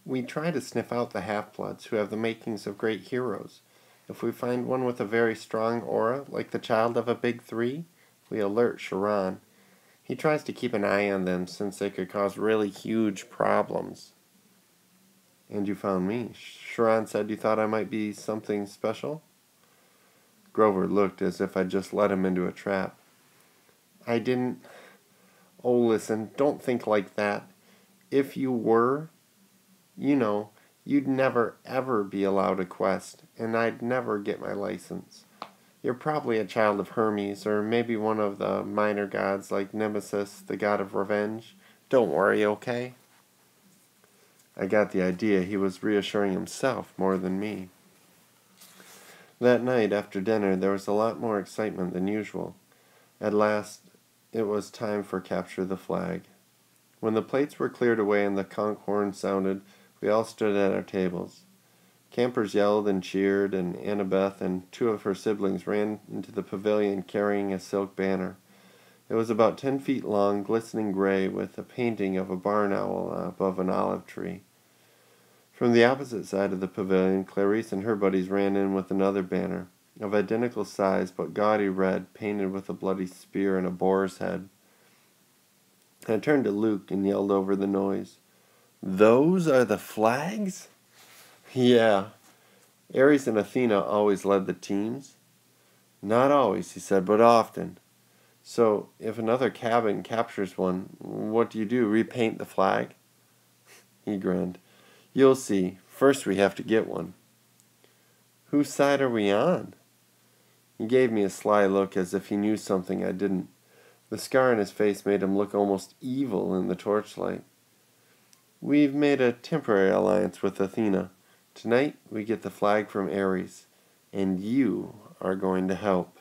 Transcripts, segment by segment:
We try to sniff out the half-bloods who have the makings of great heroes. If we find one with a very strong aura, like the child of a big three, we alert Sharan. He tries to keep an eye on them since they could cause really huge problems. And you found me. Sharan said you thought I might be something special? Grover looked as if I'd just led him into a trap. I didn't... Oh, listen, don't think like that. If you were, you'd never ever be allowed a quest, and I'd never get my license. You're probably a child of Hermes, or maybe one of the minor gods like Nemesis, the god of revenge. Don't worry, okay? I got the idea he was reassuring himself more than me. That night after dinner there was a lot more excitement than usual. At last it was time for Capture the Flag. When the plates were cleared away and the conch horn sounded, we all stood at our tables. Campers yelled and cheered, and Annabeth and two of her siblings ran into the pavilion carrying a silk banner. It was about 10 feet long, glistening gray, with a painting of a barn owl above an olive tree. From the opposite side of the pavilion, Clarice and her buddies ran in with another banner, of identical size but gaudy red, painted with a bloody spear and a boar's head. I turned to Luke and yelled over the noise, "Those are the flags?" "Yeah. Ares and Athena always led the teams." "Not always," he said, "but often." "So, if another cabin captures one, what do? Repaint the flag?" He grinned. "You'll see. First we have to get one." "Whose side are we on?" He gave me a sly look as if he knew something I didn't. The scar on his face made him look almost evil in the torchlight. "We've made a temporary alliance with Athena. Tonight we get the flag from Ares, and you are going to help."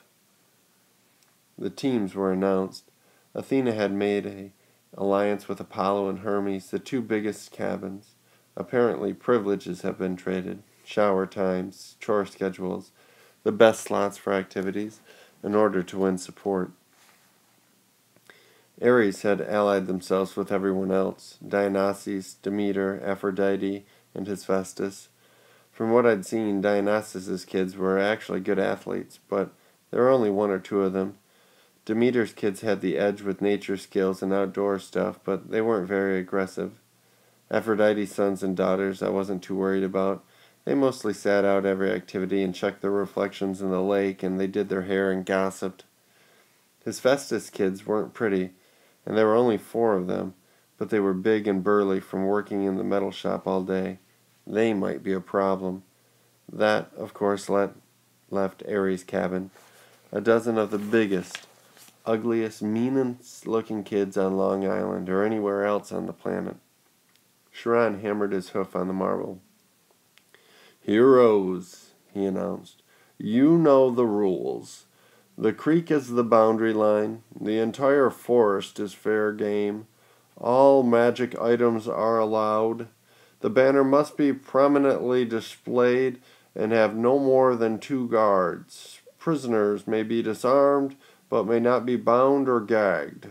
The teams were announced. Athena had made an alliance with Apollo and Hermes, the two biggest cabins. Apparently privileges have been traded, shower times, chore schedules, the best slots for activities, in order to win support. Ares had allied themselves with everyone else, Dionysus, Demeter, Aphrodite, and Hephaestus. From what I'd seen, Dionysus's kids were actually good athletes, but there were only one or two of them. Demeter's kids had the edge with nature skills and outdoor stuff, but they weren't very aggressive. Aphrodite's sons and daughters I wasn't too worried about. They mostly sat out every activity and checked their reflections in the lake, and they did their hair and gossiped. Hephaestus' kids weren't pretty, and there were only 4 of them, but they were big and burly from working in the metal shop all day. They might be a problem. That, of course, left Ares' cabin. A dozen of the biggest, ugliest, meanest-looking kids on Long Island or anywhere else on the planet. Sharan hammered his hoof on the marble. "Heroes," he announced. "You know the rules. The creek is the boundary line. The entire forest is fair game. All magic items are allowed. The banner must be prominently displayed and have no more than 2 guards. Prisoners may be disarmed, but may not be bound or gagged.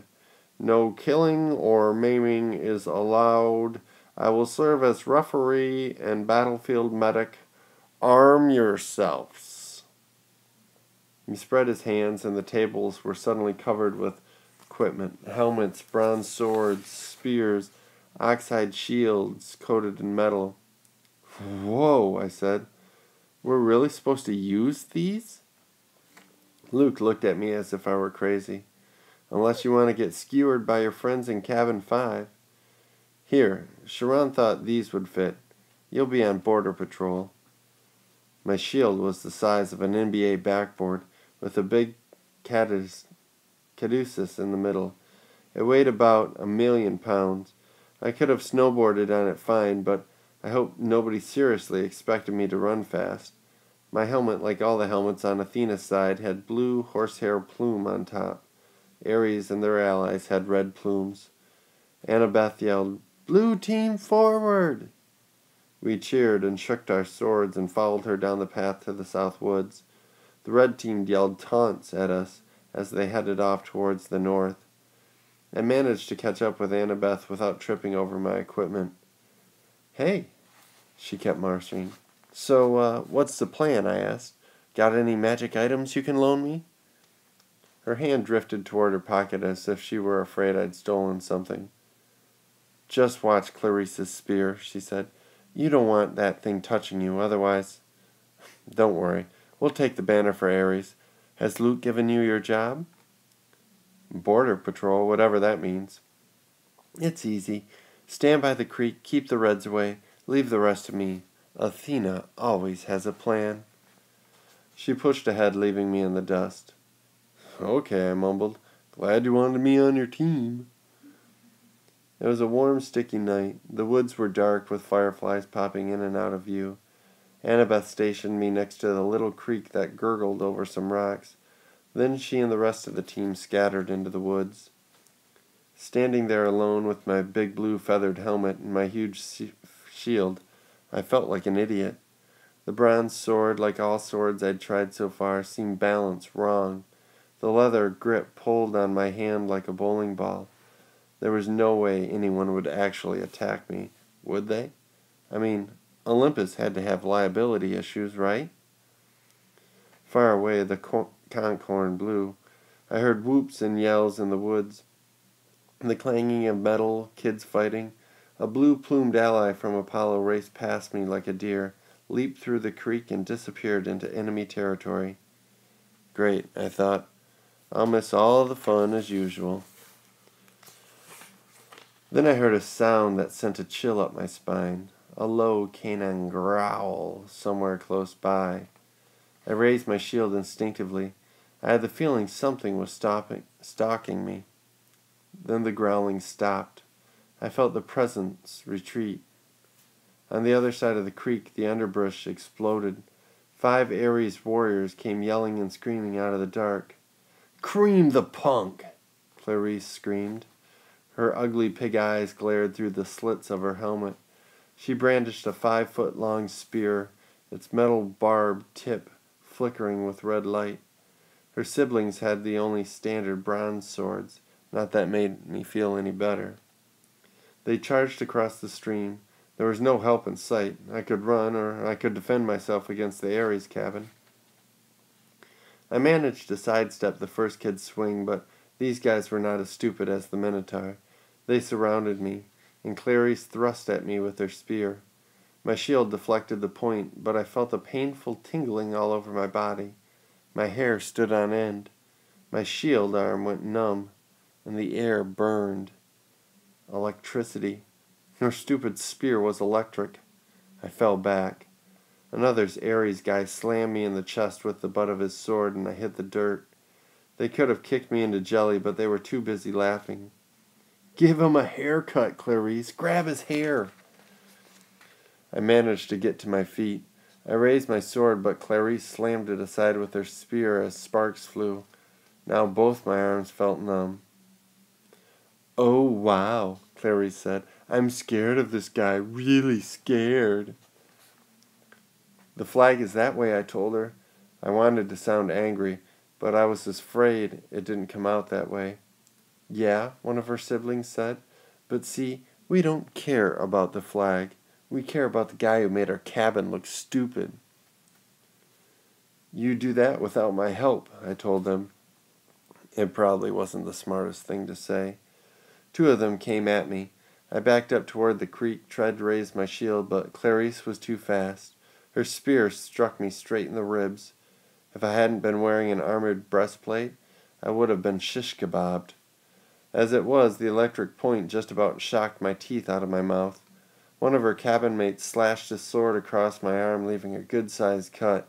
No killing or maiming is allowed. I will serve as referee and battlefield medic. Arm yourselves." He spread his hands, and the tables were suddenly covered with equipment: helmets, bronze swords, spears, oxide shields coated in metal. "Whoa," I said. "We're really supposed to use these?" Luke looked at me as if I were crazy. "Unless you want to get skewered by your friends in Cabin 5. Here, Sharan thought these would fit. You'll be on border patrol." My shield was the size of an NBA backboard, with a big caduceus in the middle. It weighed about 1,000,000 pounds. I could have snowboarded on it fine, but I hoped nobody seriously expected me to run fast. My helmet, like all the helmets on Athena's side, had blue horsehair plume on top. Ares and their allies had red plumes. Annabeth yelled, "Blue team forward!" We cheered and shook our swords and followed her down the path to the south woods. The red team yelled taunts at us as they headed off towards the north. I managed to catch up with Annabeth without tripping over my equipment. "Hey, she kept muttering. So, what's the plan? I asked. Got any magic items you can loan me? Her hand drifted toward her pocket as if she were afraid I'd stolen something. Just watch Clarice's spear, she said. You don't want that thing touching you, otherwise... Don't worry. We'll take the banner for Ares. Has Luke given you your job? Border patrol, whatever that means. It's easy. Stand by the creek, keep the Reds away, leave the rest to me. Athena always has a plan. She pushed ahead, leaving me in the dust. Okay, I mumbled. Glad you wanted me on your team. It was a warm, sticky night. The woods were dark with fireflies popping in and out of view. Annabeth stationed me next to the little creek that gurgled over some rocks. Then she and the rest of the team scattered into the woods. Standing there alone with my big blue feathered helmet and my huge shield, I felt like an idiot. The bronze sword, like all swords I'd tried so far, seemed balanced wrong. The leather grip pulled on my hand like a bowling ball. There was no way anyone would actually attack me, would they? I mean, Olympus had to have liability issues, right? Far away, the conch horn blew. I heard whoops and yells in the woods, the clanging of metal, kids fighting. A blue-plumed ally from Apollo raced past me like a deer, leaped through the creek, and disappeared into enemy territory. Great, I thought. I'll miss all the fun as usual. Then I heard a sound that sent a chill up my spine, a low canine growl somewhere close by. I raised my shield instinctively. I had the feeling something was stalking me. Then the growling stopped. I felt the presence retreat. On the other side of the creek, the underbrush exploded. 5 Ares warriors came yelling and screaming out of the dark. "Cream the punk!" Clarice screamed. Her ugly pig eyes glared through the slits of her helmet. She brandished a 5-foot-long spear, its metal barbed tip flickering with red light. Her siblings had the only standard bronze swords. Not that made me feel any better. They charged across the stream. There was no help in sight. I could run, or I could defend myself against the Ares cabin. I managed to sidestep the first kid's swing, but these guys were not as stupid as the Minotaur. They surrounded me, and Clarice thrust at me with her spear. My shield deflected the point, but I felt a painful tingling all over my body. My hair stood on end. My shield arm went numb, and the air burned. Electricity. Her stupid spear was electric. I fell back. Another Ares guy slammed me in the chest with the butt of his sword, and I hit the dirt. They could have kicked me into jelly, but they were too busy laughing. "Give him a haircut, Clarice. Grab his hair." I managed to get to my feet. I raised my sword, but Clarice slammed it aside with her spear as sparks flew. Now both my arms felt numb. "Oh, wow," Clarice said. "I'm scared of this guy. Really scared." "The flag is that way," I told her. I wanted to sound angry, but I was afraid it didn't come out that way. "Yeah," one of her siblings said. "But see, we don't care about the flag. We care about the guy who made our cabin look stupid." "You do that without my help," I told them. It probably wasn't the smartest thing to say. 2 of them came at me. I backed up toward the creek, tried to raise my shield, but Clarice was too fast. Her spear struck me straight in the ribs. If I hadn't been wearing an armored breastplate, I would have been shish kebabbed. As it was, the electric point just about shocked my teeth out of my mouth. One of her cabin mates slashed his sword across my arm, leaving a good-sized cut.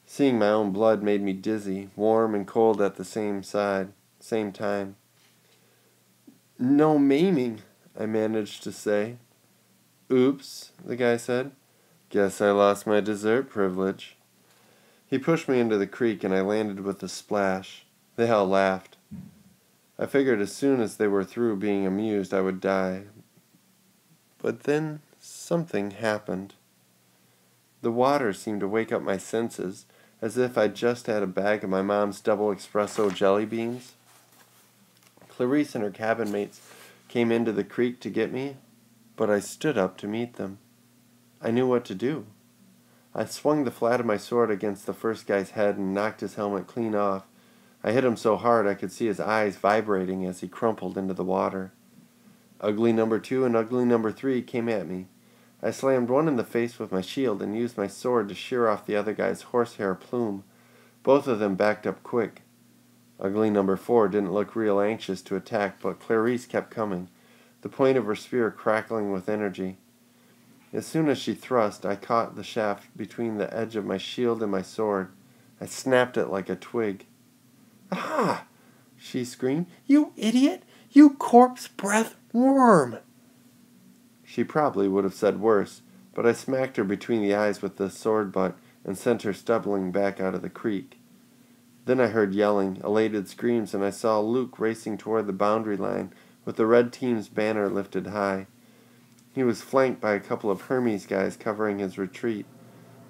Seeing my own blood made me dizzy, warm and cold at the same time. "No maiming," I managed to say. "Oops," the guy said. "Guess I lost my dessert privilege." He pushed me into the creek, and I landed with a splash. They all laughed. I figured as soon as they were through being amused, I would die. But then something happened. The water seemed to wake up my senses, as if I'd just had a bag of my mom's double espresso jelly beans. Clarice and her cabin mates came into the creek to get me, but I stood up to meet them. I knew what to do. I swung the flat of my sword against the first guy's head and knocked his helmet clean off. I hit him so hard I could see his eyes vibrating as he crumpled into the water. Ugly number 2 and ugly number 3 came at me. I slammed one in the face with my shield and used my sword to shear off the other guy's horsehair plume. Both of them backed up quick. Ugly number 4 didn't look real anxious to attack, but Clarice kept coming, the point of her spear crackling with energy. As soon as she thrust, I caught the shaft between the edge of my shield and my sword. I snapped it like a twig. "Ah!" she screamed. "You idiot! You corpse-breath worm!" She probably would have said worse, but I smacked her between the eyes with the sword butt and sent her stumbling back out of the creek. Then I heard yelling, elated screams, and I saw Luke racing toward the boundary line with the red team's banner lifted high. He was flanked by a couple of Hermes guys covering his retreat,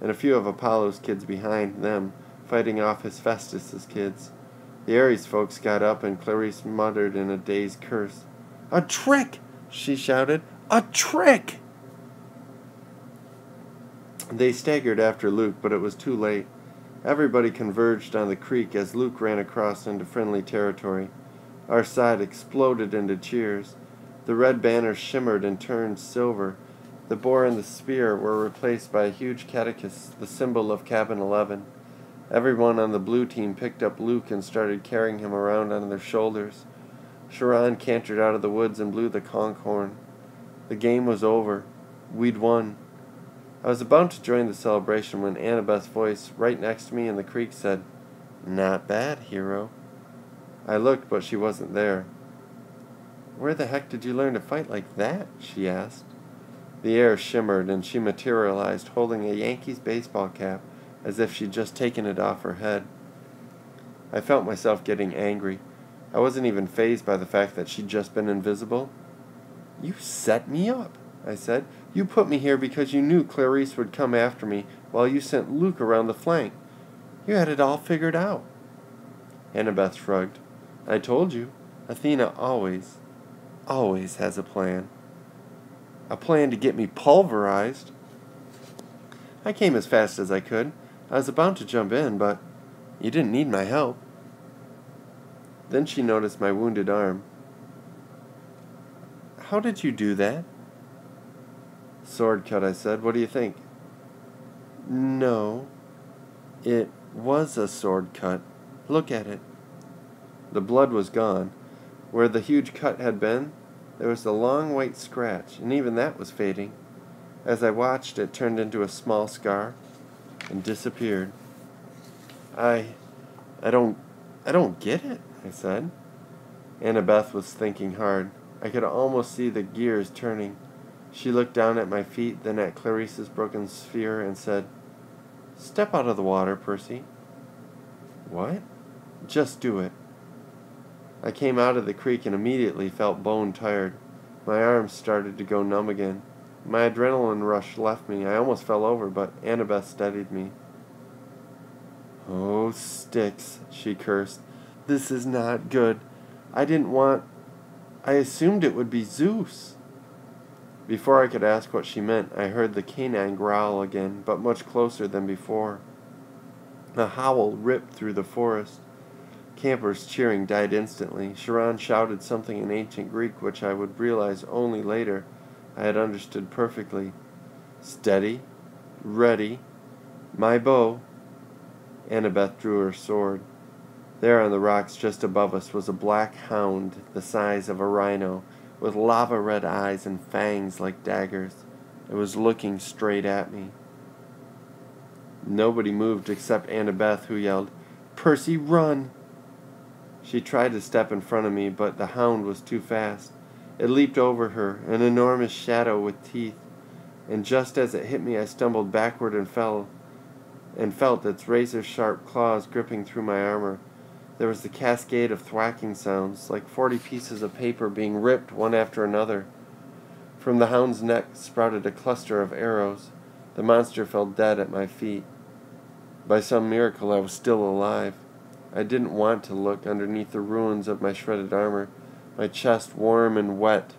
and a few of Apollo's kids behind them, fighting off Hephaestus' kids. The Ares folks got up, and Clarice muttered in a dazed curse. "A trick!" she shouted. "A trick!" They staggered after Luke, but it was too late. Everybody converged on the creek as Luke ran across into friendly territory. Our side exploded into cheers. The red banners shimmered and turned silver. The boar and the spear were replaced by a huge catechus, the symbol of Cabin 11. Everyone on the blue team picked up Luke and started carrying him around on their shoulders. Charon cantered out of the woods and blew the conch horn. The game was over. We'd won. I was about to join the celebration when Annabeth's voice, right next to me in the creek, said, "Not bad, hero." I looked, but she wasn't there. "Where the heck did you learn to fight like that?" she asked. The air shimmered, and she materialized, holding a Yankees baseball cap, as if she'd just taken it off her head. I felt myself getting angry. I wasn't even fazed by the fact that she'd just been invisible. "You set me up," I said. "You put me here because you knew Clarice would come after me while you sent Luke around the flank. You had it all figured out." Annabeth shrugged. "I told you, Athena always has a plan." "A plan to get me pulverized." I came as fast as I could. I was about to jump in, but you didn't need my help. Then she noticed my wounded arm. "How did you do that?" "Sword cut," I said. "What do you think?" "No, it was a sword cut. Look at it." The blood was gone. Where the huge cut had been, there was a long white scratch, and even that was fading. As I watched, it turned into a small scar and disappeared. I don't get it," I said. Annabeth was thinking hard. I could almost see the gears turning. She looked down at my feet, then at Clarice's broken sphere, and said, "Step out of the water, Percy." "What?" "Just do it." I came out of the creek and immediately felt bone tired. My arms started to go numb again. My adrenaline rush left me. I almost fell over, but Annabeth steadied me. "Oh, sticks," she cursed. "This is not good. I assumed it would be Zeus." Before I could ask what she meant, I heard the canine growl again, but much closer than before. A howl ripped through the forest. Campers' cheering died instantly. Charon shouted something in ancient Greek, which I would realize only later I had understood perfectly. "Steady, ready, my bow." Annabeth drew her sword. There on the rocks just above us was a black hound the size of a rhino, with lava-red eyes and fangs like daggers. It was looking straight at me. Nobody moved except Annabeth, who yelled, "Percy, run!" She tried to step in front of me, but the hound was too fast. It leaped over her, an enormous shadow with teeth, and just as it hit me I stumbled backward and fell, and felt its razor-sharp claws gripping through my armor. There was the cascade of thwacking sounds, like 40 pieces of paper being ripped one after another. From the hound's neck sprouted a cluster of arrows. The monster fell dead at my feet. By some miracle I was still alive. I didn't want to look underneath the ruins of my shredded armor, my chest warm and wet